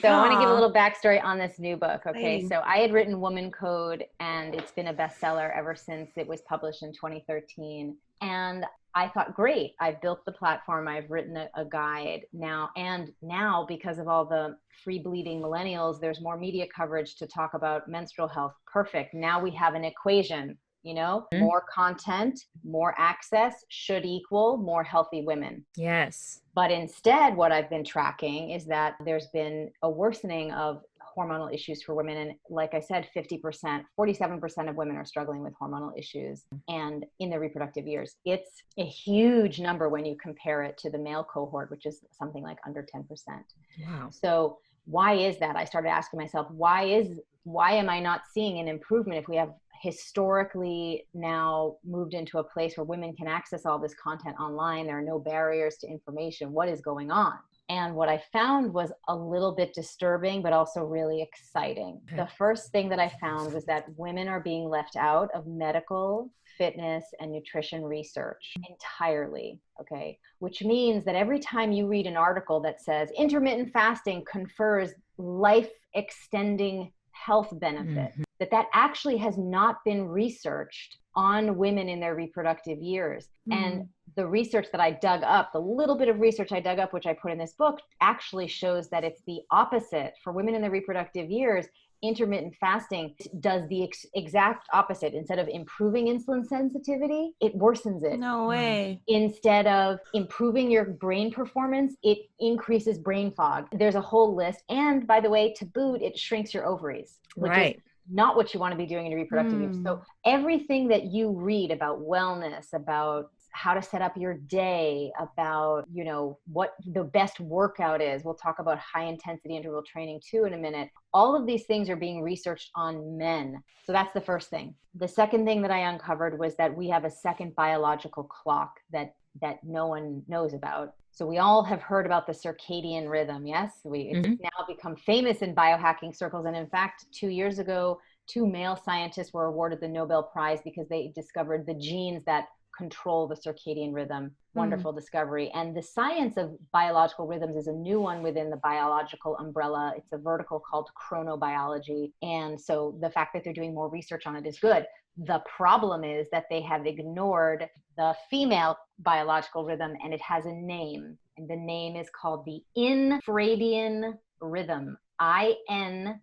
So I want to give a Aw. little backstory on this new book. Okay. Exciting. So I had written Woman Code, and it's been a bestseller ever since it was published in 2013. And I thought, great, I've built the platform. I've written a guide now. And now, because of all the free bleeding millennials, there's more media coverage to talk about menstrual health. Perfect. Now we have an equation, more content, more access should equal more healthy women. Yes. But instead, what I've been tracking is that there's been a worsening of hormonal issues for women. And like I said, 47% of women are struggling with hormonal issues and in their reproductive years. It's a huge number when you compare it to the male cohort, which is something like under 10%. Wow. So why is that? I started asking myself, why am I not seeing an improvement if we have historically now moved into a place where women can access all this content online? There are no barriers to information. What is going on? And what I found was a little bit disturbing, but also really exciting. Okay. The first thing that I found was that women are being left out of medical, fitness, and nutrition research entirely. Okay. Which means that every time you read an article that says intermittent fasting confers life extending health benefit, that actually has not been researched on women in their reproductive years. And the research that I dug up, the little bit of research I dug up, which I put in this book, actually shows that it's the opposite. For women in their reproductive years, intermittent fasting does the exact opposite. Instead of improving insulin sensitivity, it worsens it. No way. Instead of improving your brain performance, it increases brain fog. There's a whole list. And by the way, to boot, it shrinks your ovaries, which is not what you want to be the reproductive years. So everything that you read about wellness, about how to set up your day, about, what the best workout is. We'll talk about high intensity interval training too in a minute. All of these things are being researched on men. So that's the first thing. The second thing that I uncovered was that we have a second biological clock that no one knows about. So we all have heard about the circadian rhythm. Yes, it's now become famous in biohacking circles. And in fact, 2 years ago, 2 male scientists were awarded the Nobel Prize because they discovered the genes that control the circadian rhythm. Wonderful discovery. And the science of biological rhythms is a new one within the biological umbrella. It's a vertical called chronobiology. And so the fact that they're doing more research on it is good. The problem is that they have ignored the female biological rhythm, and it has a name. And the name is called the infradian rhythm. INFRADIAN,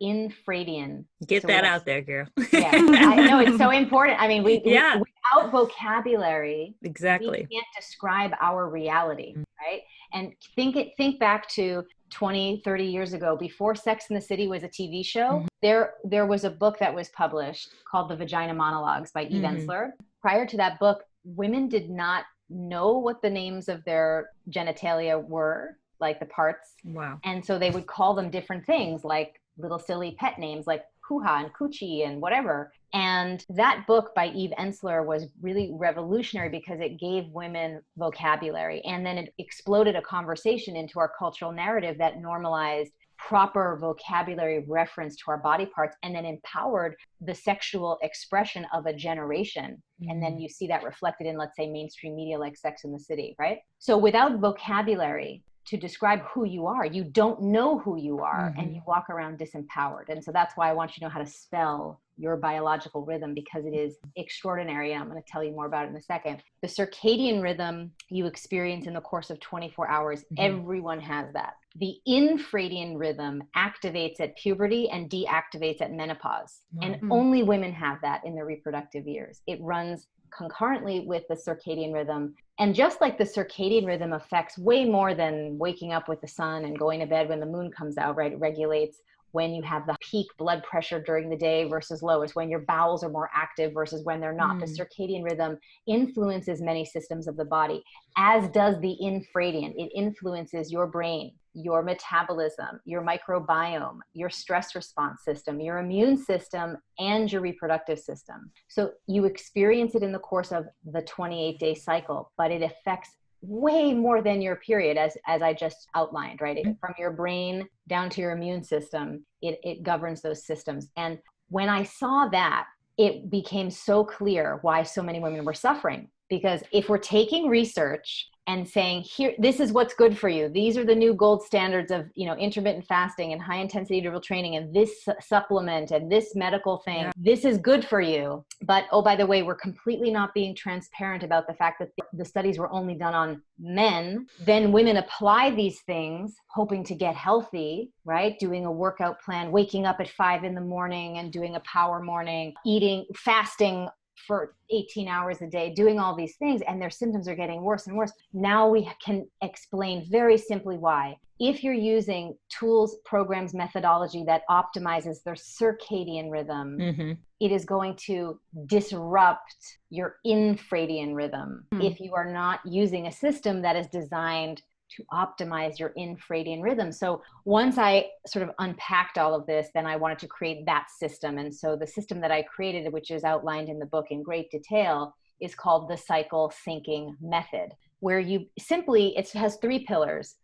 infradian. Get that out there, girl. Yeah, I know it's so important. I mean, without vocabulary, exactly, we can't describe our reality, right? And think back to 20, 30 years ago, before Sex and the City was a TV show, there was a book that was published called The Vagina Monologues by Eve Ensler. Prior to that book, women did not know what the names of their genitalia were, like the parts. Wow. And so they would call them different things, like little silly pet names like hoo-ha and coochie and whatever. And that book by Eve Ensler was really revolutionary because it gave women vocabulary. And then it exploded a conversation into our cultural narrative that normalized proper vocabulary reference to our body parts, and then empowered the sexual expression of a generation. And then you see that reflected in, let's say, mainstream media like Sex and the City, right? So without vocabulary to describe who you are, you don't know who you are, and you walk around disempowered. And so that's why I want you to know how to spell your biological rhythm, because it is extraordinary. And I'm going to tell you more about it in a second. The circadian rhythm you experience in the course of 24 hours, everyone has that. The infradian rhythm activates at puberty and deactivates at menopause. And only women have that in their reproductive years. It runs concurrently with the circadian rhythm. And just like the circadian rhythm affects way more than waking up with the sun and going to bed when the moon comes out, right? It regulates when you have the peak blood pressure during the day versus lowest, when your bowels are more active versus when they're not. The circadian rhythm influences many systems of the body, as does the infradian. It influences your brain, your metabolism, your microbiome, your stress response system, your immune system, and your reproductive system. So you experience it in the course of the 28-day cycle, but it affects way more than your period, as I just outlined, right? From your brain down to your immune system, it governs those systems. And when I saw that, it became so clear why so many women were suffering. Because if we're taking research and saying, here, this is what's good for you, these are the new gold standards of, intermittent fasting and high intensity interval training and this supplement and this medical thing, this is good for you. But, oh, by the way, we're completely not being transparent about the fact that the studies were only done on men. Then women apply these things hoping to get healthy, right? Doing a workout plan, waking up at 5 a.m. and doing a power morning, fasting for 18 hours a day, doing all these things, and their symptoms are getting worse and worse. Now we can explain very simply why. If you're using tools, programs, methodology that optimizes their circadian rhythm, it is going to disrupt your infradian rhythm. If you are not using a system that is designed to optimize your infradian rhythm. So once I sort of unpacked all of this, then I wanted to create that system. And so the system that I created, which is outlined in the book in great detail, is called the cycle syncing method, where it has 3 pillars: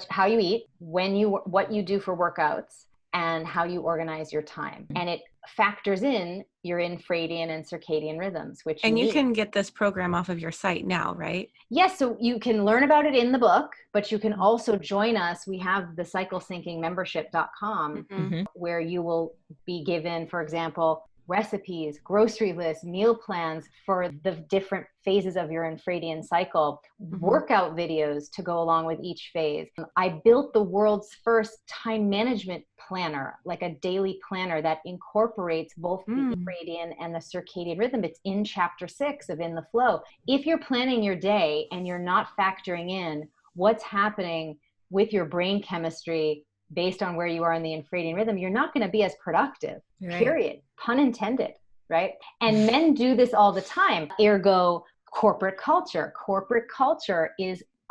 how you eat, what you do for workouts, and how you organize your time. And it factors in your infradian and circadian rhythms, which you can get this program off of your site now, right? Yes. So you can learn about it in the book, but you can also join us. We have the cyclesyncingmembership.com where you will be given, for example, recipes, grocery lists, meal plans for the different phases of your infradian cycle, workout videos to go along with each phase. I built the world's first time management planner, like a daily planner that incorporates both the infradian and the circadian rhythm. It's in chapter 6 of In the Flow. If you're planning your day and you're not factoring in what's happening with your brain chemistry based on where you are in the infradian rhythm, you're not going to be as productive, period. Pun intended, right? And men do this all the time. Ergo, corporate culture. Corporate culture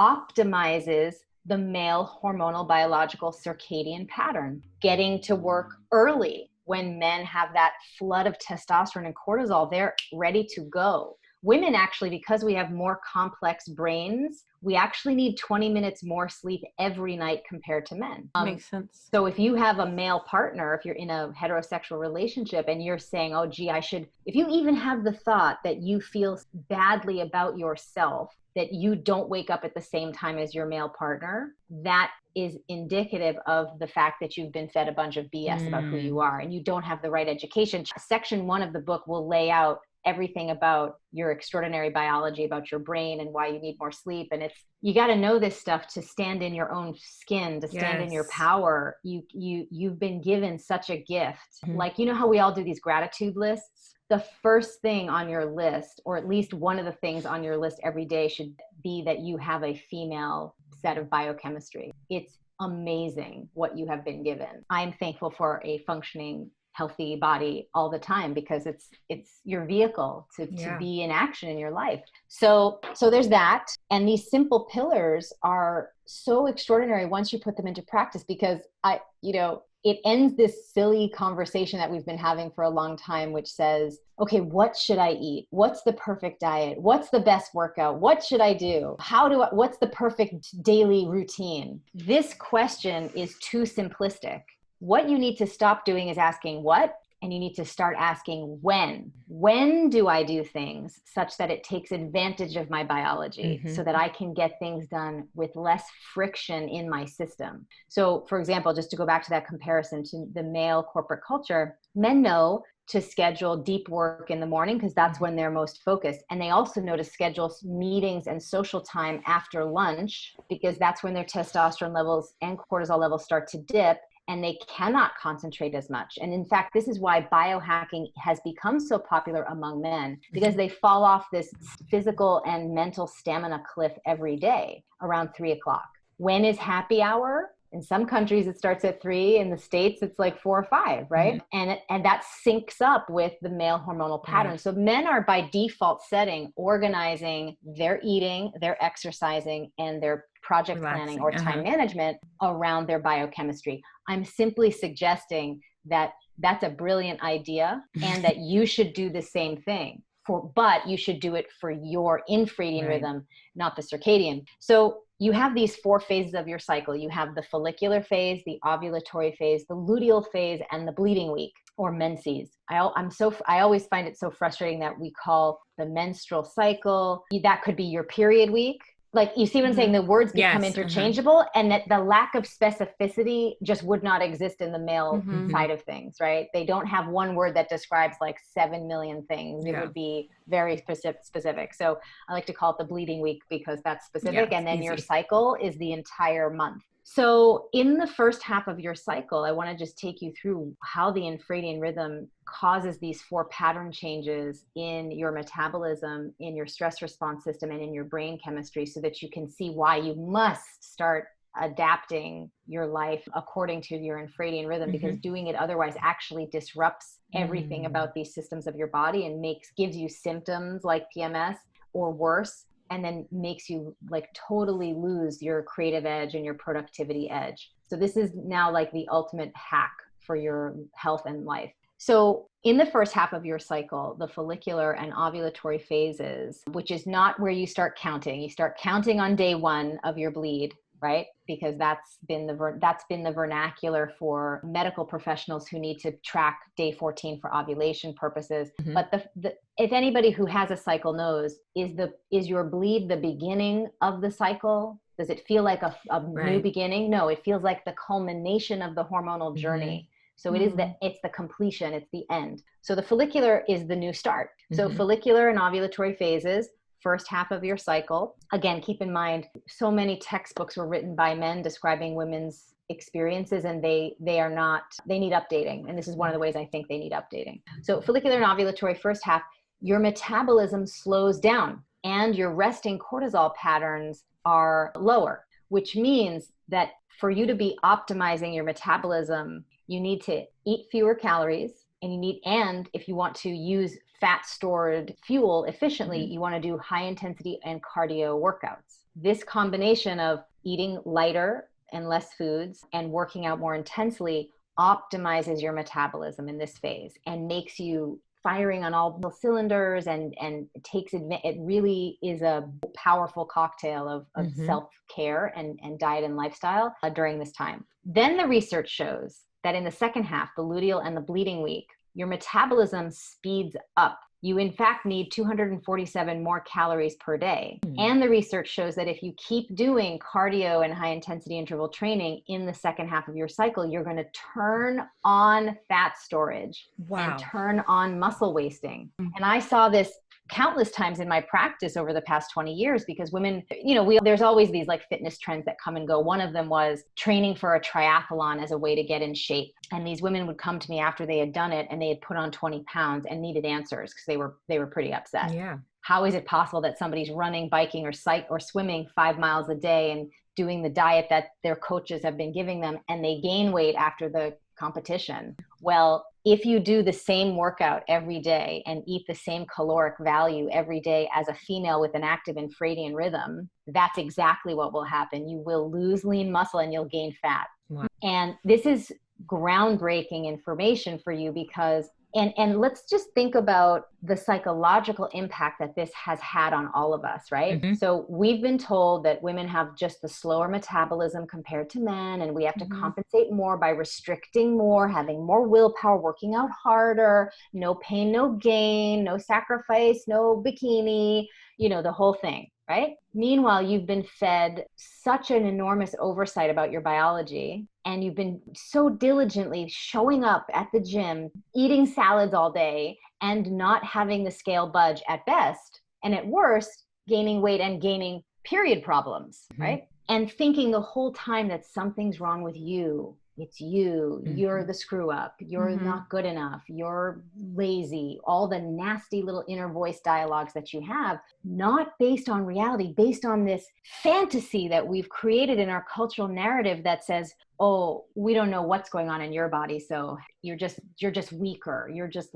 optimizes the male hormonal biological circadian pattern. Getting to work early when men have that flood of testosterone and cortisol, they're ready to go. Women actually, because we have more complex brains, we actually need 20 minutes more sleep every night compared to men. Makes sense. So if you have a male partner, if you're in a heterosexual relationship and you're saying, oh, gee, if you even have the thought that you feel badly about yourself, that you don't wake up at the same time as your male partner, that is indicative of the fact that you've been fed a bunch of BS about who you are and you don't have the right education. Section 1 of the book will lay out everything about your extraordinary biology, about your brain and why you need more sleep. And you got to know this stuff to stand in your own skin, to stand in your power. You've been given such a gift. Like, how we all do these gratitude lists? The first thing on your list, or at least one of the things on your list every day, should be that you have a female set of biochemistry. It's amazing what you have been given. I'm thankful for a functioning, healthy body all the time because it's your vehicle to be in action in your life. So there's that. And these simple pillars are so extraordinary once you put them into practice, because it ends this silly conversation that we've been having for a long time, which says, okay, what should I eat? What's the perfect diet? What's the best workout? What should I do? What's the perfect daily routine? This question is too simplistic. What you need to stop doing is asking what, and you need to start asking when. When do I do things such that it takes advantage of my biology so that I can get things done with less friction in my system? So, for example, just to go back to that comparison to the male corporate culture, men know to schedule deep work in the morning because that's when they're most focused. And they also know to schedule meetings and social time after lunch because that's when their testosterone levels and cortisol levels start to dip, and they cannot concentrate as much. And in fact, this is why biohacking has become so popular among men, because they fall off this physical and mental stamina cliff every day around 3:00. When is happy hour? In some countries, it starts at 3. In the States, it's like 4 or 5, right? And that syncs up with the male hormonal pattern. So men are by default setting, organizing their eating, their exercising, and their project planning or time management around their biochemistry. I'm simply suggesting that that's a brilliant idea and that you should do the same thing but you should do it for your infradian rhythm, not the circadian. So you have these 4 phases of your cycle. You have the follicular phase, the ovulatory phase, the luteal phase, and the bleeding week, or menses. I always find it so frustrating that we call the menstrual cycle, that could be your period week. Like, you see what I'm saying? The words become interchangeable, and that the lack of specificity just would not exist in the male side of things, right? They don't have one word that describes like 7 million things. It would be very specific. So I like to call it the bleeding week because that's specific. And then your cycle is the entire month. So in the first half of your cycle, I want to just take you through how the infradian rhythm causes these 4 pattern changes in your metabolism, in your stress response system, and in your brain chemistry, so that you can see why you must start adapting your life according to your infradian rhythm, because doing it otherwise actually disrupts everything about these systems of your body and gives you symptoms like PMS or worse, and then makes you like totally lose your creative edge and your productivity edge. So this is now like the ultimate hack for your health and life. So in the first half of your cycle, the follicular and ovulatory phases, which is not where you start counting. You start counting on day 1 of your bleed, right? Because that's been the vernacular for medical professionals who need to track day 14 for ovulation purposes. But if anybody who has a cycle knows, is your bleed the beginning of the cycle? Does it feel like a new beginning? No, it feels like the culmination of the hormonal journey. So it's the completion, it's the end. So the follicular is the new start. So follicular and ovulatory phases, first half of your cycle. Again, keep in mind, so many textbooks were written by men describing women's experiences, and they need updating. And this is one of the ways I think they need updating. So follicular and ovulatory first half, your metabolism slows down and your resting cortisol patterns are lower, which means that for you to be optimizing your metabolism, you need to eat fewer calories, and if you want to use fat stored fuel efficiently, you want to do high intensity and cardio workouts. This combination of eating lighter and less foods and working out more intensely optimizes your metabolism in this phase and makes you firing on all cylinders, and it really is a powerful cocktail of self-care and diet and lifestyle during this time. Then the research shows that in the second half, the luteal and the bleeding week, your metabolism speeds up. You in fact need 247 more calories per day. And the research shows that if you keep doing cardio and high intensity interval training in the second half of your cycle, you're going to turn on fat storage and turn on muscle wasting. And I saw this countless times in my practice over the past 20 years, because women, there's always these like fitness trends that come and go. One of them was training for a triathlon as a way to get in shape. And these women would come to me after they had done it and they had put on 20 pounds and needed answers because they were pretty upset. Yeah. How is it possible that somebody's running, biking, or swimming 5 miles a day and doing the diet that their coaches have been giving them, and they gain weight after the competition? Well, if you do the same workout every day and eat the same caloric value every day as a female with an active infradian rhythm, that's exactly what will happen. You will lose lean muscle and you'll gain fat. Wow. And this is groundbreaking information for you because and let's just think about the psychological impact that this has had on all of us, right? So we've been told that women have just the slower metabolism compared to men, and we have to compensate more by restricting more, having more willpower, working out harder, no pain, no gain, no sacrifice, no bikini, the whole thing, right? Meanwhile, you've been fed such an enormous oversight about your biology, and you've been so diligently showing up at the gym, eating salads all day, and not having the scale budge at best, and at worst, gaining weight and gaining period problems, right? And thinking the whole time that something's wrong with you. It's you, you're the screw up, you're not good enough, you're lazy, all the nasty little inner voice dialogues that you have, not based on reality, based on this fantasy that we've created in our cultural narrative that says, oh, we don't know what's going on in your body, so you're just weaker, you just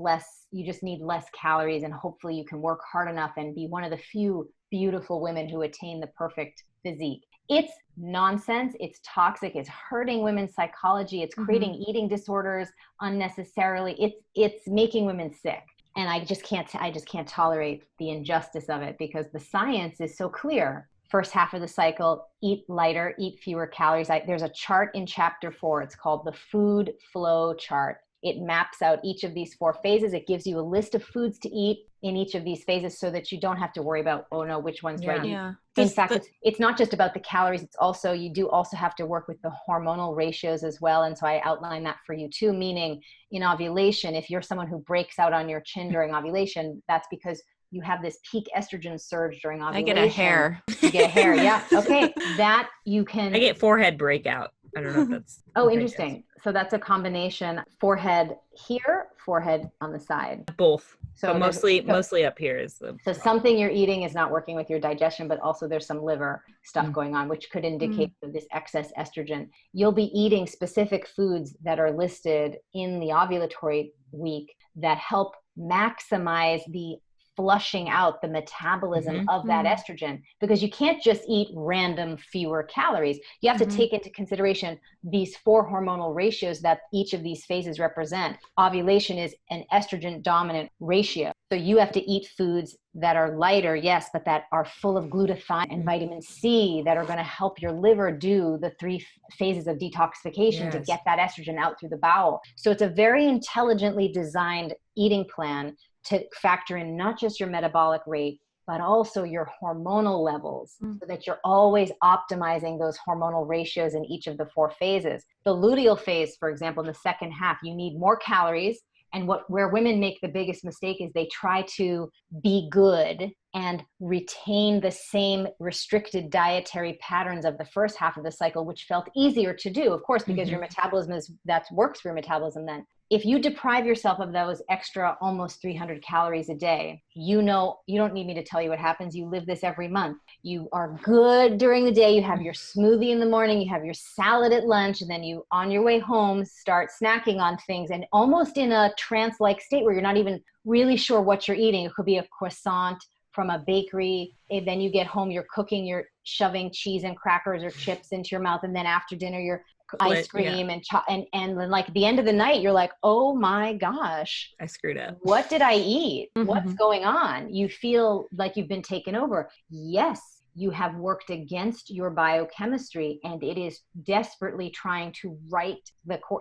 need less calories, and hopefully you can work hard enough and be one of the few beautiful women who attain the perfect physique. It's nonsense. It's toxic. It's hurting women's psychology. It's creating eating disorders unnecessarily. It's making women sick. And I just can't tolerate the injustice of it, because the science is so clear. first half of the cycle, eat lighter, eat fewer calories. There's a chart in chapter 4. It's called the food flow chart. It maps out each of these 4 phases. It gives you a list of foods to eat in each of these phases so that you don't have to worry about, oh no, which one's right. Yeah. In fact, it's not just about the calories. It's also, you do also have to work with the hormonal ratios as well. And so I outline that for you too, meaning in ovulation, if you're someone who breaks out on your chin during ovulation, that's because you have this peak estrogen surge during ovulation. I get a hair. You get a hair, yeah. Okay, that you can... I get forehead breakout. I don't know if that's... Oh, interesting. So that's a combination, forehead here, forehead on the side. Both. So but mostly up here is the... So something you're eating is not working with your digestion, but also there's some liver stuff going on, which could indicate this excess estrogen. You'll be eating specific foods that are listed in the ovulatory week that help maximize the flushing out the metabolism of that estrogen, because you can't just eat random fewer calories. You have to take into consideration these 4 hormonal ratios that each of these phases represent. Ovulation is an estrogen dominant ratio. So you have to eat foods that are lighter, yes, but that are full of glutathione and vitamin C that are going to help your liver do the 3 phases of detoxification to get that estrogen out through the bowel. So it's a very intelligently designed eating plan to factor in not just your metabolic rate, but also your hormonal levels, so that you're always optimizing those hormonal ratios in each of the 4 phases. The luteal phase, for example, in the second half, you need more calories. And where women make the biggest mistake is they try to be good and retain the same restricted dietary patterns of the first half of the cycle, which felt easier to do, of course, because your metabolism that works for your metabolism then. If you deprive yourself of those extra almost 300 calories a day, you know, you don't need me to tell you what happens. You live this every month. You are good during the day. You have your smoothie in the morning, you have your salad at lunch, and then you, on your way home, start snacking on things and almost in a trance-like state where you're not even really sure what you're eating. It could be a croissant from a bakery. And then you get home, you're cooking, you're shoving cheese and crackers or chips into your mouth. And then after dinner, you're ice cream and then like at the end of the night, you're like, oh my gosh, I screwed up. What did I eat? What's going on? You feel like you've been taken over. Yes, you have worked against your biochemistry, and it is desperately trying to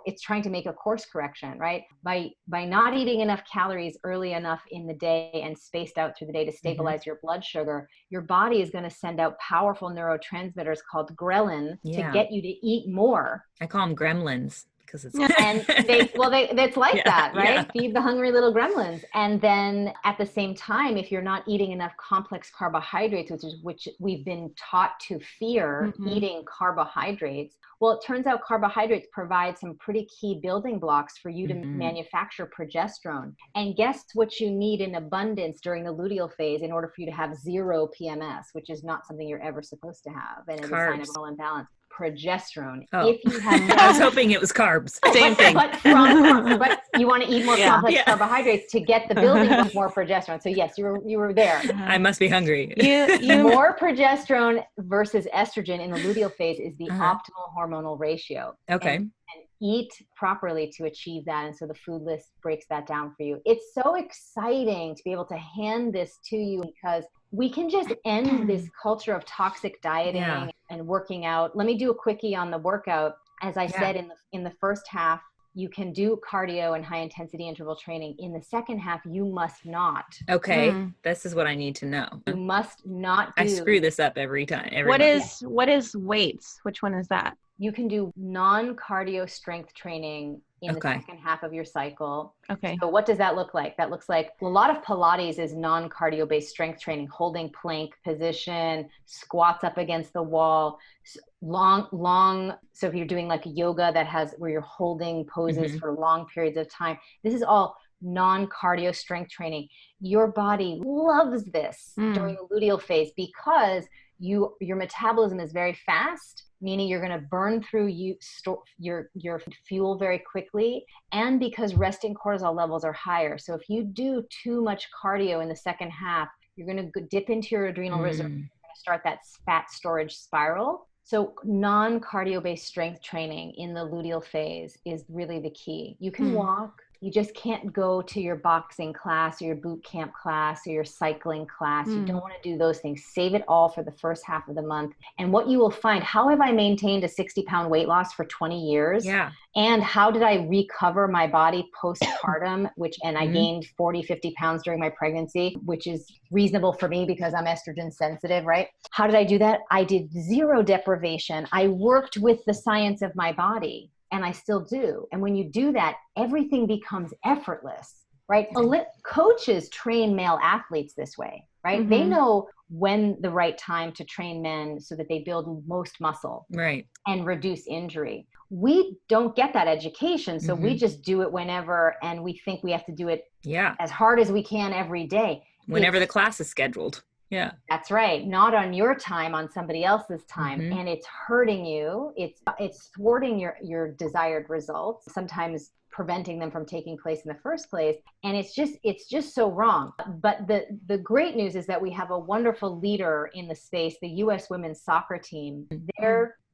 it's trying to make a course correction, right? By not eating enough calories early enough in the day and spaced out through the day to stabilize your blood sugar, your body is going to send out powerful neurotransmitters called ghrelin to get you to eat more. I call them gremlins. It's and it's like that, right? Feed the hungry little gremlins. And then at the same time, if you're not eating enough complex carbohydrates, which we've been taught to fear, eating carbohydrates, well, it turns out carbohydrates provide some pretty key building blocks for you to manufacture progesterone. And guess what you need in abundance during the luteal phase in order for you to have 0 PMS, which is not something you're ever supposed to have, and it's a sign of hormonal imbalance. Progesterone. If you have, I was hoping it was carbs. Same thing. But you want to eat more complex carbohydrates to get the building of more progesterone. So yes, you were there. I must be hungry. More progesterone versus estrogen in the luteal phase is the optimal hormonal ratio. Okay. And eat properly to achieve that. And so the food list breaks that down for you. It's so exciting to be able to hand this to you, because we can just end this culture of toxic dieting and working out. Let me do a quickie on the workout. As I said, in the first half, you can do cardio and high intensity interval training. In the second half, you must not. Okay. This is what I need to know. You must not do. I screw this up every time. What is weights? Which one is that? You can do non-cardio strength training in the second half of your cycle. Okay. So what does that look like? That looks like a lot of Pilates is non-cardio based strength training, holding plank position, squats up against the wall, long. So if you're doing like yoga where you're holding poses for long periods of time, this is all non-cardio strength training. Your body loves this during the luteal phase because your metabolism is very fast, meaning you're going to burn through your fuel very quickly, and because resting cortisol levels are higher. So if you do too much cardio in the second half, you're going to dip into your adrenal reserve. You're going to start that fat storage spiral. So non-cardio based strength training in the luteal phase is really the key. You can walk. You just can't go to your boxing class or your boot camp class or your cycling class. You don't want to do those things. Save it all for the first half of the month. And what you will find, how have I maintained a 60-pound weight loss for 20 years? Yeah. And how did I recover my body postpartum, and I gained 40, 50 pounds during my pregnancy, which is reasonable for me because I'm estrogen sensitive, right? How did I do that? I did zero deprivation. I worked with the science of my body, and I still do. And when you do that, everything becomes effortless, right? Coaches train male athletes this way, right? They know when the right time to train men so that they build most muscle, right, and reduce injury. We don't get that education. So we just do it whenever, and we think we have to do it as hard as we can every day. Whenever the class is scheduled. Yeah. That's right. Not on your time, on somebody else's time. And it's hurting you. It's thwarting your desired results, sometimes preventing them from taking place in the first place. And it's just so wrong. But the great news is that we have a wonderful leader in the space, the U.S. women's soccer team.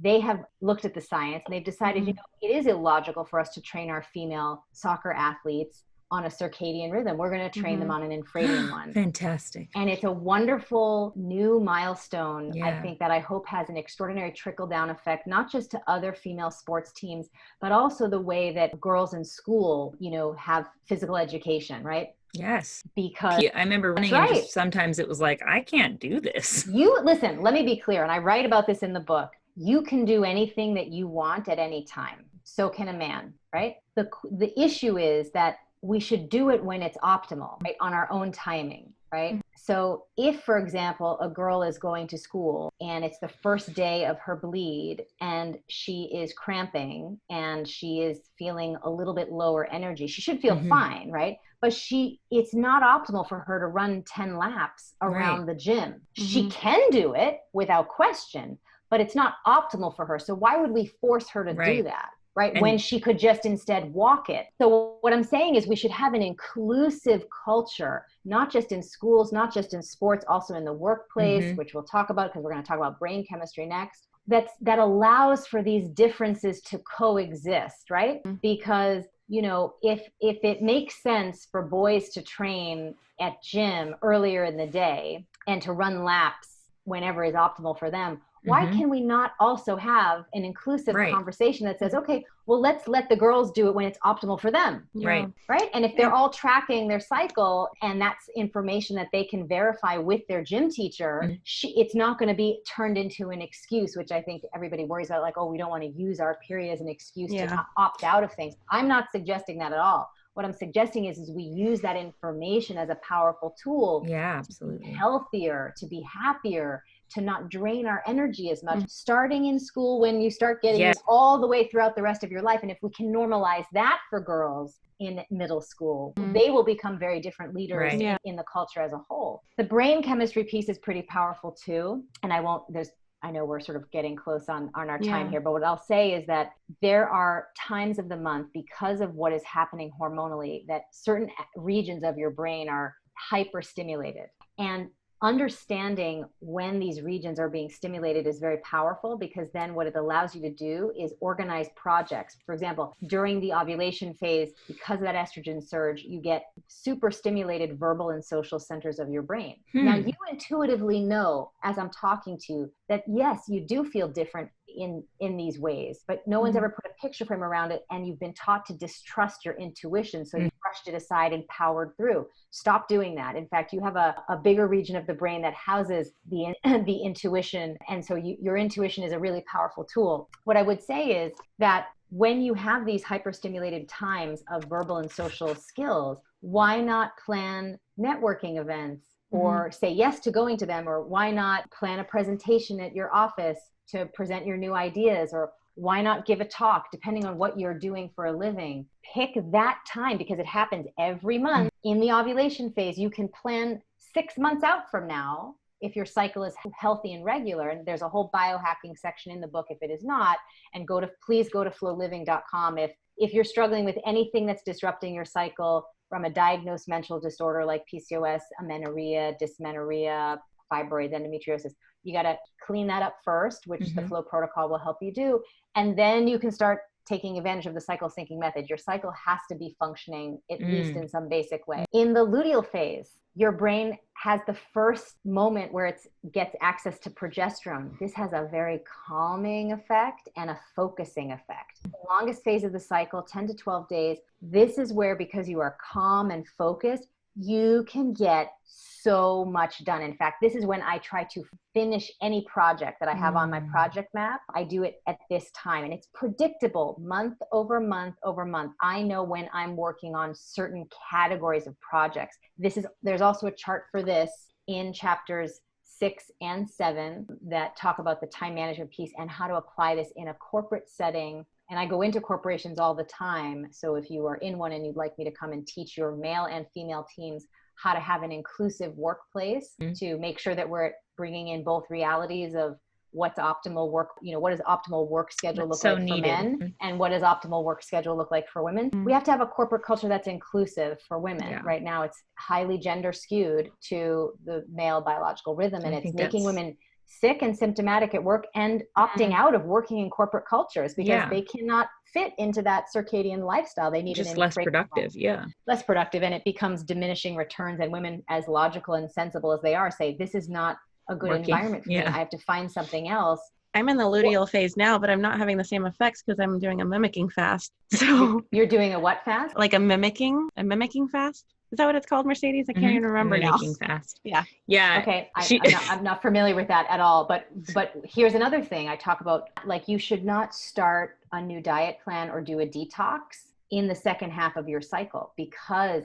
They have looked at the science, and they've decided, it is illogical for us to train our female soccer athletes on a circadian rhythm. We're going to train them on an infradian one. Fantastic. And it's a wonderful new milestone, I think, that I hope has an extraordinary trickle-down effect, not just to other female sports teams, but also the way that girls in school, have physical education, right? Yes. Because I remember running and just sometimes it was like, I can't do this. Listen, let me be clear. And I write about this in the book. You can do anything that you want at any time. So can a man, right? The issue is that we should do it when it's optimal, right? On our own timing, right? So if, for example, a girl is going to school and it's the first day of her bleed and she is cramping and she is feeling a little bit lower energy, she should feel fine, right? But it's not optimal for her to run 10 laps around the gym. She can do it without question, but it's not optimal for her. So why would we force her to do that? Right? And when she could just instead walk it. So what I'm saying is we should have an inclusive culture, not just in schools, not just in sports, also in the workplace, which we'll talk about because we're going to talk about brain chemistry next, that allows for these differences to coexist, right? Because, if it makes sense for boys to train at gym earlier in the day and to run laps whenever is optimal for them, why can we not also have an inclusive conversation that says, okay, well, let's let the girls do it when it's optimal for them. Right. Right. And if they're all tracking their cycle and that's information that they can verify with their gym teacher, it's not going to be turned into an excuse, which I think everybody worries about, like, oh, we don't want to use our period as an excuse to opt out of things. I'm not suggesting that at all. What I'm suggesting is we use that information as a powerful tool to be healthier, to be happier, to not drain our energy as much, starting in school when you start getting it all the way throughout the rest of your life. And if we can normalize that for girls in middle school, they will become very different leaders in the culture as a whole. The brain chemistry piece is pretty powerful too. And I know we're sort of getting close on our time here, but what I'll say is that there are times of the month, because of what is happening hormonally, that certain regions of your brain are hyperstimulated. And understanding when these regions are being stimulated is very powerful, because then what it allows you to do is organize projects. For example, during the ovulation phase, because of that estrogen surge, you get super stimulated verbal and social centers of your brain. Now, you intuitively know, as I'm talking to you, that yes, you do feel different in these ways, but no one's ever put a picture frame around it, and you've been taught to distrust your intuition, so you brushed it aside and powered through. Stop doing that. In fact, you have a bigger region of the brain that houses the intuition, and so your intuition is a really powerful tool. What I would say is that when you have these hyperstimulated times of verbal and social skills, why not plan networking events or say yes to going to them? Or why not plan a presentation at your office to present your new ideas? Or why not give a talk, depending on what you're doing for a living? Pick that time, because it happens every month. In the ovulation phase, you can plan 6 months out from now if your cycle is healthy and regular. And there's a whole biohacking section in the book if it is not. And please go to flowliving.com if you're struggling with anything that's disrupting your cycle, from a diagnosed menstrual disorder like PCOS, amenorrhea, dysmenorrhea, fibroids, endometriosis. You got to clean that up first, which the FLO protocol will help you do. And then you can start taking advantage of the cycle syncing method. Your cycle has to be functioning at least in some basic way. In the luteal phase, your brain has the first moment where it gets access to progesterone. This has a very calming effect and a focusing effect. The longest phase of the cycle, 10 to 12 days, this is where, because you are calm and focused, you can get so much done. In fact, this is when I try to finish any project that I have on my project map. I do it at this time, and it's predictable month over month over month. I know when I'm working on certain categories of projects. There's also a chart for this in chapters 6 and 7 that talk about the time management piece and how to apply this in a corporate setting. And I go into corporations all the time. So if you are in one and you'd like me to come and teach your male and female teams how to have an inclusive workplace to make sure that we're bringing in both realities of what's optimal work, what does optimal work schedule look like for men, and what does optimal work schedule look like for women. We have to have a corporate culture that's inclusive for women. Yeah. Right now, it's highly gender skewed to the male biological rhythm, and it's making women sick and symptomatic at work and opting out of working in corporate cultures because they cannot fit into that circadian lifestyle. They need just less productive. Less productive. And it becomes diminishing returns, and women, as logical and sensible as they are, say, this is not a good environment for me. I have to find something else. I'm in the luteal phase now, but I'm not having the same effects because I'm doing a mimicking fast. So you're doing a what fast? Like a mimicking fast. Is that what it's called, Mercedes? I can't even remember now. Mimicking fast. Yeah. Okay. I'm not familiar with that at all. But here's another thing I talk about. Like, you should not start a new diet plan or do a detox in the second half of your cycle, because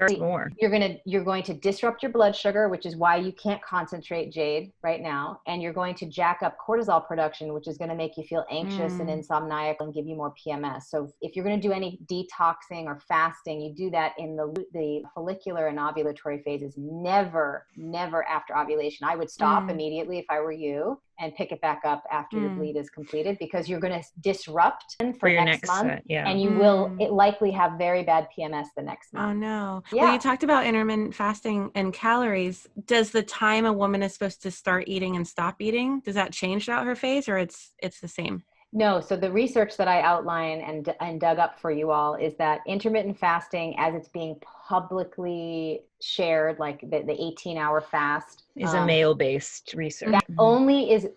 you're going to disrupt your blood sugar, which is why you can't concentrate, Jade, right now. And you're going to jack up cortisol production, which is going to make you feel anxious and insomniac and give you more PMS. So if you're going to do any detoxing or fasting, you do that in the follicular and ovulatory phases, never after ovulation. I would stop immediately if I were you and pick it back up after your bleed is completed, because you're going to disrupt for your next month, and you will likely have very bad PMS the next month. Oh no. Yeah. Well, you talked about intermittent fasting and calories. Does the time a woman is supposed to start eating and stop eating, does that change throughout her phase, or it's the same? No. So the research that I outline and dug up for you all is that intermittent fasting, as it's being publicly shared, like the 18-hour fast, is a male-based research. That only is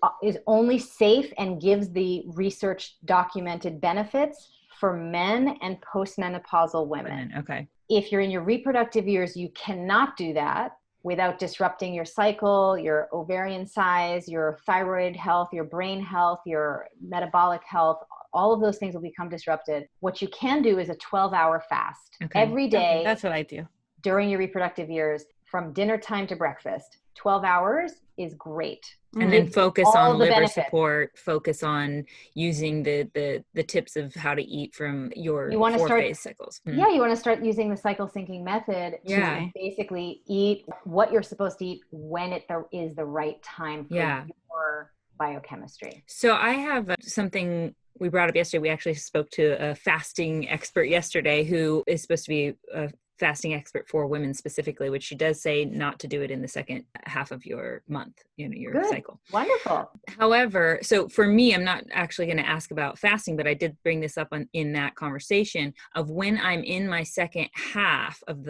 only safe and gives the research documented benefits for men and postmenopausal women. Okay. If you're in your reproductive years, you cannot do that without disrupting your cycle, your ovarian size, your thyroid health, your brain health, your metabolic health. All of those things will become disrupted. What you can do is a 12-hour fast every day. That's what I do. During your reproductive years, from dinner time to breakfast. 12 hours is great. And then focus on liver support, focus on using the tips of how to eat from your 4-phase cycles. Yeah, you want to start using the cycle syncing method to basically eat what you're supposed to eat when it is the right time for your biochemistry. So I have something we brought up yesterday. We actually spoke to a fasting expert yesterday who is supposed to be a fasting expert for women specifically, which she does say not to do it in the second half of your month, your cycle. Wonderful. However, so for me, I'm not actually going to ask about fasting, but I did bring this up in that conversation of when I'm in my second half of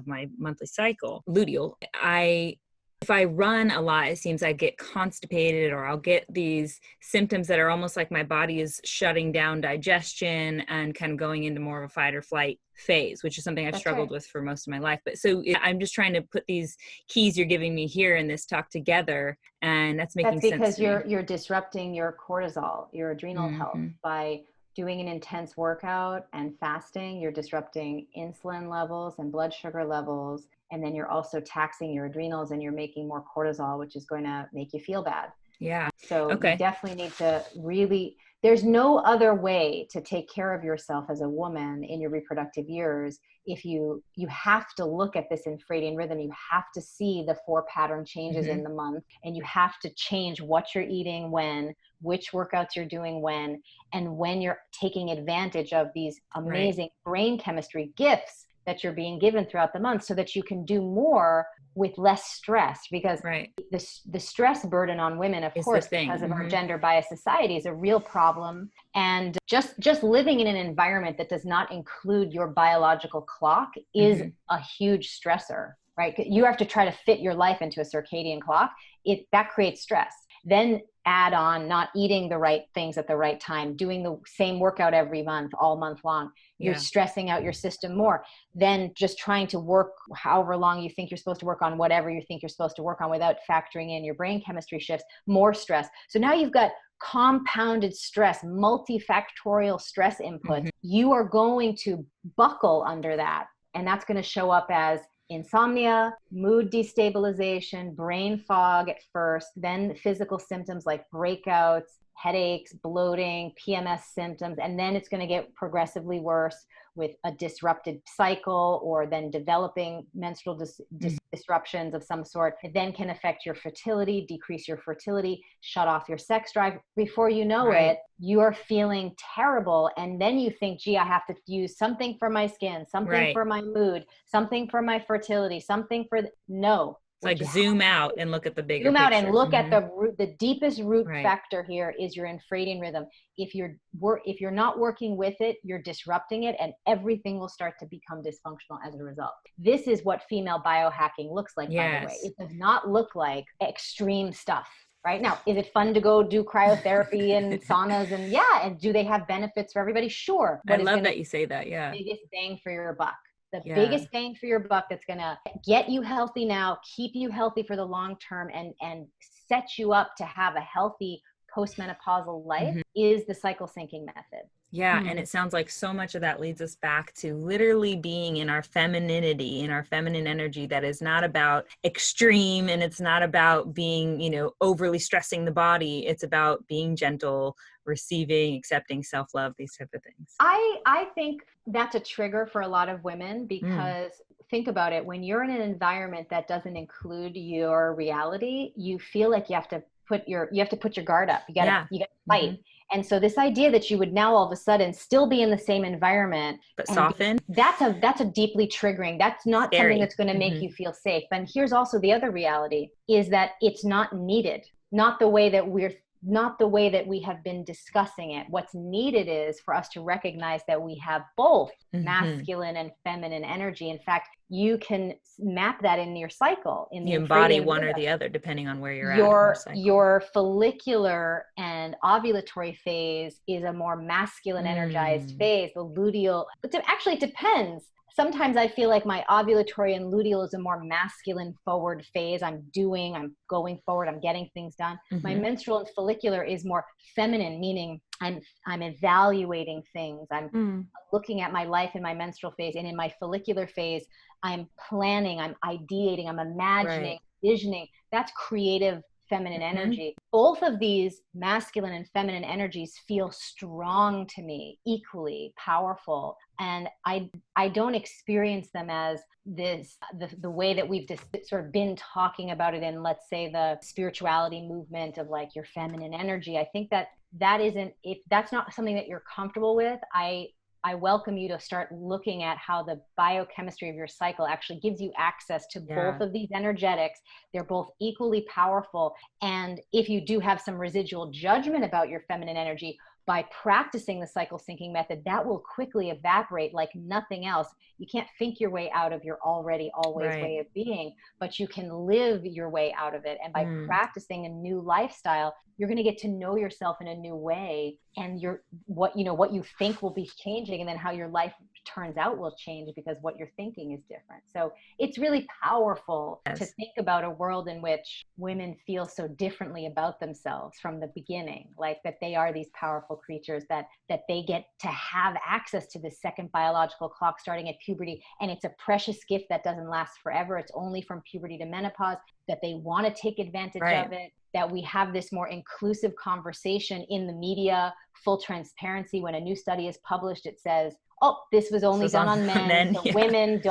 my monthly cycle, luteal, if I run a lot, it seems I get constipated, or I'll get these symptoms that are almost like my body is shutting down digestion and kind of going into more of a fight or flight phase, which is something I've struggled with for most of my life. But so I'm just trying to put these keys you're giving me here in this talk together, and that's making sense. That's because you're disrupting your cortisol, your adrenal health by doing an intense workout and fasting. You're disrupting insulin levels and blood sugar levels. And then you're also taxing your adrenals, and you're making more cortisol, which is going to make you feel bad. Yeah. So you definitely need to there's no other way to take care of yourself as a woman in your reproductive years. If you have to look at this infradian rhythm, you have to see the 4 pattern changes in the month, and you have to change what you're eating when, which workouts you're doing when, and when you're taking advantage of these amazing brain chemistry gifts that you're being given throughout the month so that you can do more with less stress, because the stress burden on women, of course, because of our gender biased society, is a real problem. And just living in an environment that does not include your biological clock is a huge stressor, right? You have to try to fit your life into a circadian clock. That creates stress. Then add on not eating the right things at the right time, doing the same workout every month, all month long. You're stressing out your system more than just trying to work however long you think you're supposed to work on whatever you think you're supposed to work on without factoring in your brain chemistry shifts, more stress. So now you've got compounded stress, multifactorial stress input. You are going to buckle under that. And that's going to show up as insomnia, mood destabilization, brain fog at first, then physical symptoms like breakouts, headaches, bloating, PMS symptoms, and then it's going to get progressively worse with a disrupted cycle, or then developing menstrual disruptions of some sort. It then can affect your fertility, decrease your fertility, shut off your sex drive. Before you know it, you are feeling terrible. And then you think, gee, I have to use something for my skin, something for my mood, something for my fertility, something for no. Like zoom out and look at the bigger zoom out picture. and look at the root. The deepest root factor here is your infradian rhythm. If you're not working with it, you're disrupting it, and everything will start to become dysfunctional as a result. This is what female biohacking looks like, by the way. It does not look like extreme stuff. Right now, is it fun to go do cryotherapy and saunas and do they have benefits for everybody? Sure. I love that you say that. Yeah. Biggest bang for your buck. The biggest bang for your buck that's going to get you healthy now, keep you healthy for the long term, and set you up to have a healthy postmenopausal life is the cycle syncing method. Yeah. And it sounds like so much of that leads us back to literally being in our femininity, in our feminine energy, that is not about extreme, and it's not about being, overly stressing the body. It's about being gentle, receiving, accepting, self-love, these type of things. I think that's a trigger for a lot of women, because think about it. When you're in an environment that doesn't include your reality, you feel like you have to put your guard up. You got to fight. And so this idea that you would now all of a sudden still be in the same environment but soften, that's a deeply triggering. That's not something that's going to make you feel safe. And here's also the other reality, is that it's not needed. Not the way that we have been discussing it. What's needed is for us to recognize that we have both masculine and feminine energy. In fact, you can map that in your cycle. You embody one or the other, depending on where you're at. Your follicular and ovulatory phase is a more masculine energized phase. The luteal, actually it depends. Sometimes I feel like my ovulatory and luteal is a more masculine forward phase. I'm going forward. I'm getting things done. My menstrual and follicular is more feminine, meaning I'm evaluating things. I'm looking at my life in my menstrual phase, and in my follicular phase, I'm planning, I'm ideating, I'm imagining, visioning. That's creative feminine energy. Both of these masculine and feminine energies feel strong to me, equally powerful. And I don't experience them as the way that we've just sort of been talking about it in, let's say, the spirituality movement of like your feminine energy. I think that isn't, if that's not something that you're comfortable with, I welcome you to start looking at how the biochemistry of your cycle actually gives you access to both of these energetics. They're both equally powerful. And if you do have some residual judgment about your feminine energy, by practicing the cycle syncing method, that will quickly evaporate like nothing else. You can't think your way out of your already always way of being, but you can live your way out of it. And by practicing a new lifestyle, you're going to get to know yourself in a new way, and what you think will be changing, and then how your life turns out will change because what you're thinking is different. So it's really powerful to think about a world in which women feel so differently about themselves from the beginning, like that they are these powerful creatures, that they get to have access to the second biological clock starting at puberty. And it's a precious gift that doesn't last forever. It's only from puberty to menopause, that they want to take advantage of it, that we have this more inclusive conversation in the media, full transparency. When a new study is published, it says, oh, this was only done on men. So women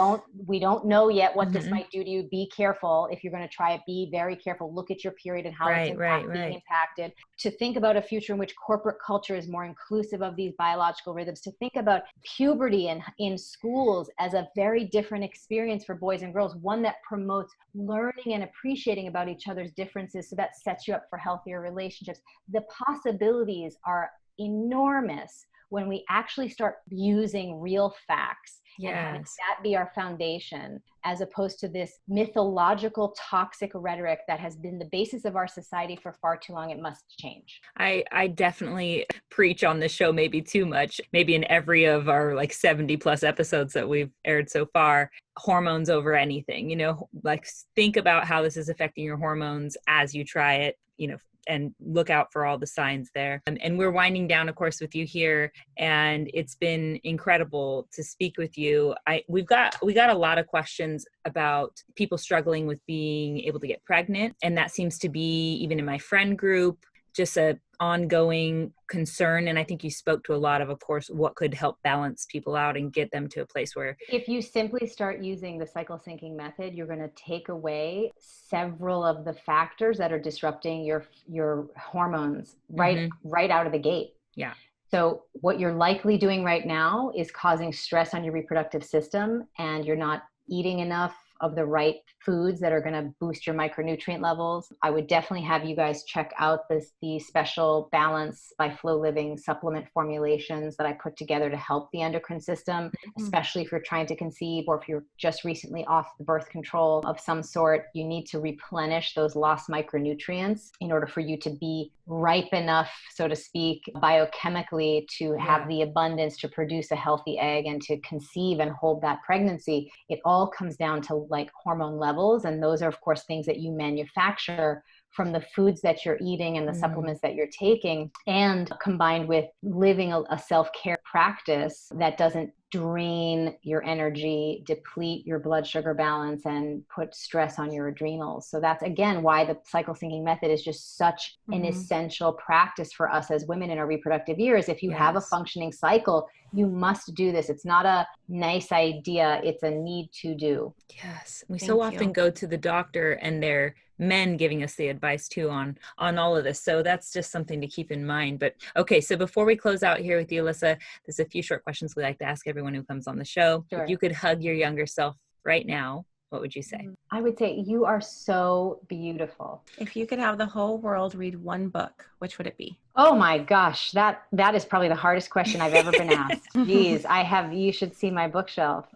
we don't know yet what this might do to you. Be careful. If you're going to try it, be very careful. Look at your period and how it's being impacted. To think about a future in which corporate culture is more inclusive of these biological rhythms, to think about puberty in schools as a very different experience for boys and girls, one that promotes learning and appreciating about each other's differences. So that sets you up for healthier relationships. The possibilities are enormous when we actually start using real facts and having that be our foundation, as opposed to this mythological toxic rhetoric that has been the basis of our society for far too long. It must change. I definitely preach on this show maybe too much, maybe in every of our like 70 plus episodes that we've aired so far. Hormones over anything, you know, like think about how this is affecting your hormones as you try it, you know, and look out for all the signs there. And we're winding down, of course, with you here. And it's been incredible to speak with you. We got a lot of questions about people struggling with being able to get pregnant. And that seems to be, even in my friend group, just a ongoing concern. And I think you spoke to a lot of course, what could help balance people out and get them to a place where if you simply start using the cycle syncing method, you're going to take away several of the factors that are disrupting your hormones right out of the gate. Yeah. So what you're likely doing right now is causing stress on your reproductive system, and you're not eating enough of the right foods that are going to boost your micronutrient levels. I would definitely have you guys check out the special Balance by FLO Living supplement formulations that I put together to help the endocrine system, especially if you're trying to conceive or if you're just recently off the birth control of some sort. You need to replenish those lost micronutrients in order for you to be ripe enough, so to speak, biochemically to have the abundance to produce a healthy egg and to conceive and hold that pregnancy. It all comes down to like hormone levels. And those are, of course, things that you manufacture from the foods that you're eating and the supplements that you're taking, and combined with living a self-care practice that doesn't drain your energy, deplete your blood sugar balance, and put stress on your adrenals. So that's, again, why the cycle syncing method is just such an essential practice for us as women in our reproductive years. If you have a functioning cycle, you must do this. It's not a nice idea. It's a need to do. Yes. We so often go to the doctor and they're men giving us the advice too on all of this. So that's just something to keep in mind. But okay, so before we close out here with you, Alisa, there's a few short questions we like to ask everyone who comes on the show. Sure. If you could hug your younger self right now, what would you say? I would say you are so beautiful. If you could have the whole world read one book, which would it be? Oh my gosh, that is probably the hardest question I've ever been asked. Jeez, you should see my bookshelf.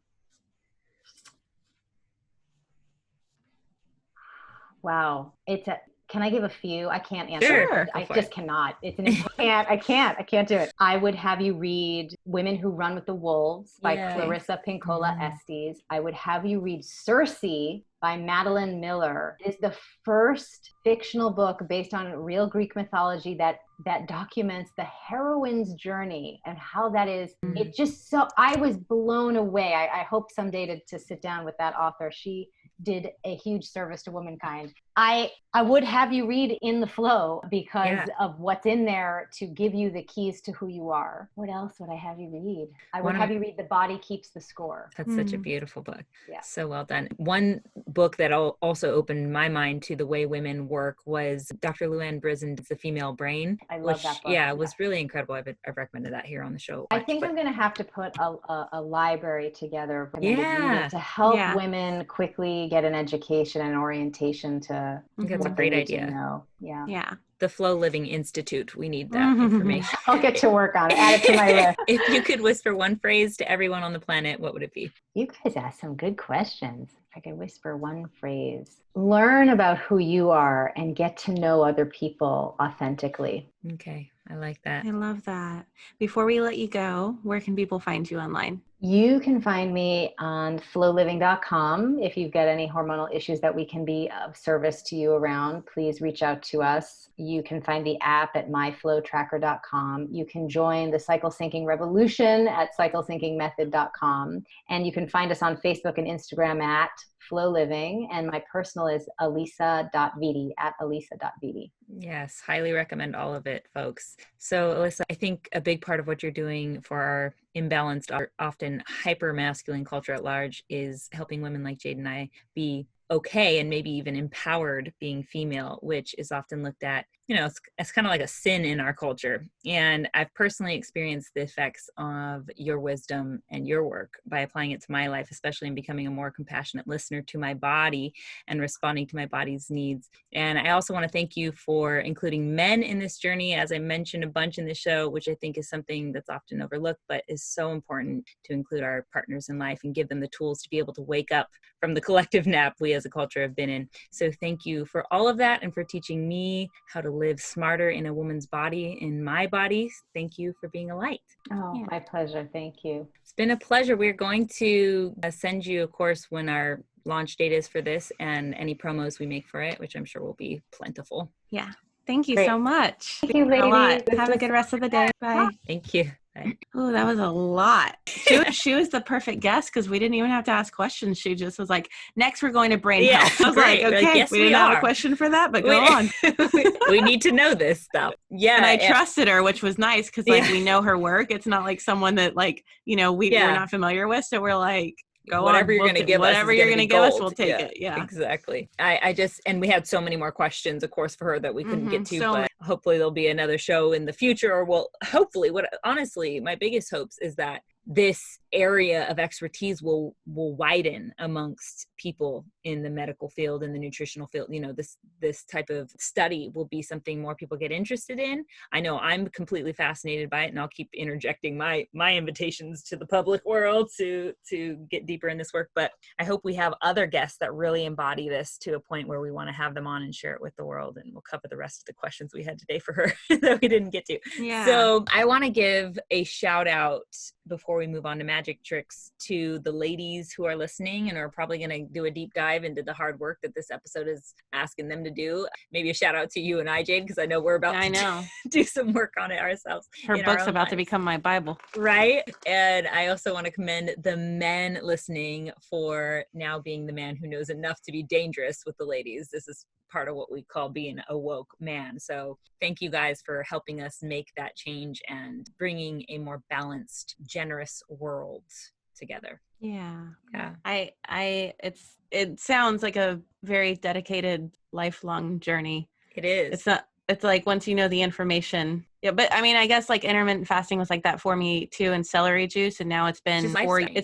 Wow. Can I give a few? I can't answer. Sure. I just cannot. I can't do it. I would have you read Women Who Run with the Wolves by Clarissa Pinkola Estes. I would have you read Circe by Madeline Miller. It is the first fictional book based on real Greek mythology that documents the heroine's journey and how that is. It just I was blown away. I hope someday to sit down with that author. She did a huge service to womankind. I would have you read In the Flow because of what's in there to give you the keys to who you are. What else would I have you read? I would have you read The Body Keeps the Score. That's such a beautiful book. Yeah. So well done. One book that also opened my mind to the way women work was Dr. Luann Brisen's The Female Brain. I love that book. Yeah, it was really incredible. I've recommended that here on the show. I think I'm going to have to put a library together to help women quickly get an education and orientation to I think that's a great idea. Yeah. The FLO Living Institute. We need that information. I'll get to work on it. Add it to my list. If you could whisper one phrase to everyone on the planet, what would it be? You guys asked some good questions. If I could whisper one phrase. Learn about who you are and get to know other people authentically. Okay. I like that. I love that. Before we let you go, where can people find you online? You can find me on flowliving.com. If you've got any hormonal issues that we can be of service to you around, please reach out to us. You can find the app at myflowtracker.com. You can join the cycle syncing revolution at cyclesyncingmethod.com. And you can find us on Facebook and Instagram at Flow Living, and my personal is alisa.vitti at alisa.vitti. Yes, highly recommend all of it, folks. So, Alisa, I think a big part of what you're doing for our imbalanced, often hyper masculine culture at large is helping women like Jade and I be okay and maybe even empowered being female, which is often looked at, it's kind of like a sin in our culture. And I've personally experienced the effects of your wisdom and your work by applying it to my life, especially in becoming a more compassionate listener to my body and responding to my body's needs. And I also want to thank you for including men in this journey, as I mentioned a bunch in the show, which I think is something that's often overlooked, but is so important to include our partners in life and give them the tools to be able to wake up from the collective nap we as a culture have been in. So thank you for all of that and for teaching me how to live smarter in a woman's body, in my body. Thank you for being a light. Oh, my pleasure. Thank you. It's been a pleasure. We're going to send you, of course, when our launch date is for this and any promos we make for it, which I'm sure will be plentiful. Yeah. Thank you Great. so much. Thank you, ladies. Have a good rest of the day. Bye. Thank you. Oh, that was a lot. She was the perfect guest because we didn't even have to ask questions. She just was like, next we're going to brain health. I was like, okay, yes, we didn't have a question for that, but go on. We need to know this stuff. Yeah. And I trusted her, which was nice because we know her work. It's not like someone that we're not familiar with. So we're like, whatever you're going to give us, we'll take it. Yeah, exactly. And we had so many more questions, of course, for her that we couldn't get to, but hopefully there'll be another show in the future, or hopefully honestly, my biggest hopes is that this area of expertise will widen amongst people in the medical field, in the nutritional field. This type of study will be something more people get interested in. I know I'm completely fascinated by it, and I'll keep interjecting my invitations to the public world to get deeper in this work. But I hope we have other guests that really embody this to a point where we want to have them on and share it with the world. And we'll cover the rest of the questions we had today for her that we didn't get to. Yeah. So I want to give a shout out before we move on to magic tricks to the ladies who are listening and are probably going to do a deep dive into the hard work that this episode is asking them to do. Maybe a shout out to you and I, Jade, because I know we're about to do some work on it ourselves. Her book's about to become my Bible. Right. And I also want to commend the men listening for now being the man who knows enough to be dangerous with the ladies. This is part of what we call being a woke man. So thank you guys for helping us make that change and bringing a more balanced, generous world together. Yeah. It sounds like a very dedicated lifelong journey. It is. It's like once you know the information. Yeah, but I mean, I guess like intermittent fasting was like that for me too, and celery juice. And now it's been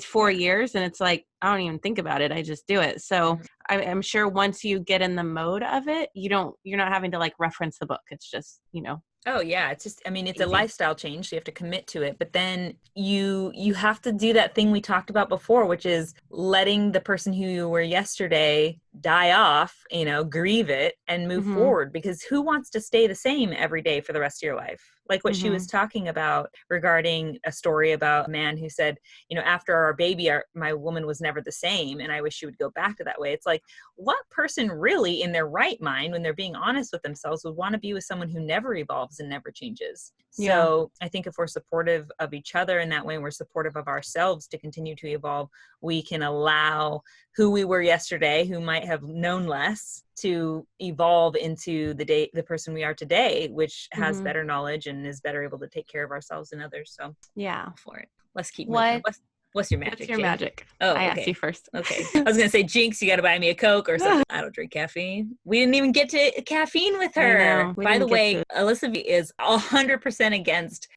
4 years, and it's like, I don't even think about it. I just do it. So I'm sure once you get in the mode of it, you're not having to like reference the book. It's just, Oh yeah. It's just, it's a lifestyle change. So you have to commit to it, but then you have to do that thing we talked about before, which is letting the person who you were yesterday die off, grieve it and move forward, because who wants to stay the same every day for the rest of your life? Like what she was talking about regarding a story about a man who said, after our baby, my woman was never the same. And I wish she would go back to that way. It's like, what person really in their right mind, when they're being honest with themselves, would want to be with someone who never evolves and never changes? So I think if we're supportive of each other in that way, and we're supportive of ourselves to continue to evolve, we can allow who we were yesterday, who might have known less, to evolve into the person we are today, which has better knowledge and is better able to take care of ourselves and others. So for it. Let's keep moving. What's your magic? What's your magic? Oh, I asked you first. Okay. I was going to say, Jinx, you got to buy me a Coke or something. I don't drink caffeine. We didn't even get to caffeine with her. By the way, Alisa is 100% against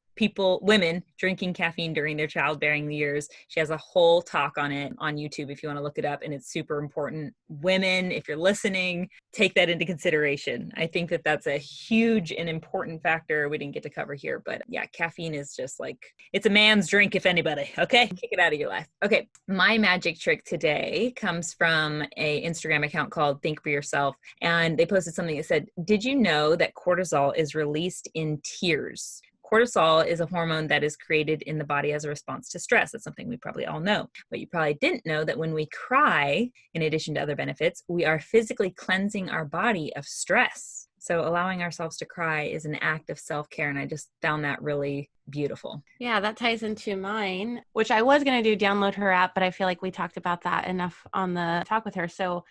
women drinking caffeine during their childbearing years. She has a whole talk on it on YouTube if you want to look it up, and it's super important. Women, if you're listening, take that into consideration. I think that that's a huge and important factor we didn't get to cover here, but yeah, caffeine is just like, it's a man's drink if anybody, okay? Kick it out of your life. Okay, my magic trick today comes from a Instagram account called Think For Yourself, and they posted something that said, did you know that cortisol is released in tears? Cortisol is a hormone that is created in the body as a response to stress. That's something we probably all know. But you probably didn't know that when we cry, in addition to other benefits, we are physically cleansing our body of stress. So allowing ourselves to cry is an act of self-care. And I just found that really beautiful. Yeah, that ties into mine, which I was going to do, download her app, but I feel like we talked about that enough on the talk with her. So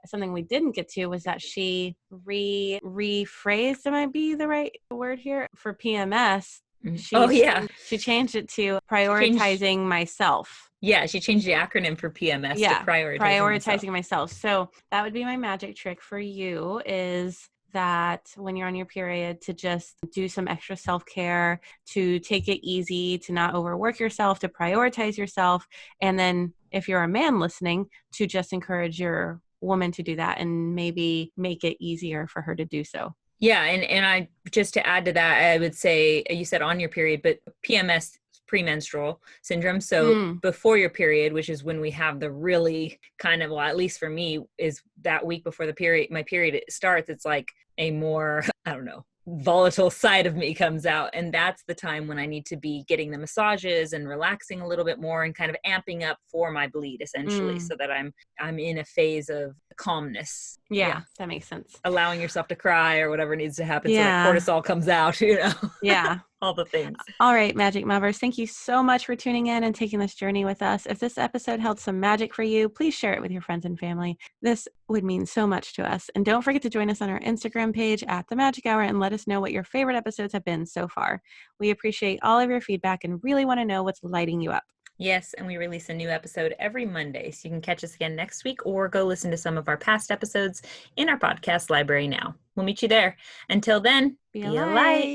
something we didn't get to was that she rephrased, it might be the right word here, for PMS. She changed it to prioritizing myself. Yeah, she changed the acronym for PMS to prioritizing myself. So that would be my magic trick for you, is that when you're on your period, to just do some extra self-care, to take it easy, to not overwork yourself, to prioritize yourself. And then if you're a man listening, to just encourage your woman to do that and maybe make it easier for her to do so. Yeah. And I, just to add to that, I would say, you said on your period, but PMS, premenstrual syndrome. So before your period, which is when we have the really kind of, well, at least for me, is that week before my period starts, it's like a more, I don't know, volatile side of me comes out. And that's the time when I need to be getting the massages and relaxing a little bit more and kind of amping up for my bleed, essentially, so that I'm in a phase of calmness. Yeah, that makes sense. Allowing yourself to cry or whatever needs to happen so that cortisol comes out, Yeah. All the things. All right, Magic Mothers, thank you so much for tuning in and taking this journey with us. If this episode held some magic for you, please share it with your friends and family. This would mean so much to us. And don't forget to join us on our Instagram page at The Magic Hour and let us know what your favorite episodes have been so far. We appreciate all of your feedback and really want to know what's lighting you up. Yes, and we release a new episode every Monday, so you can catch us again next week or go listen to some of our past episodes in our podcast library now. We'll meet you there. Until then, be a light.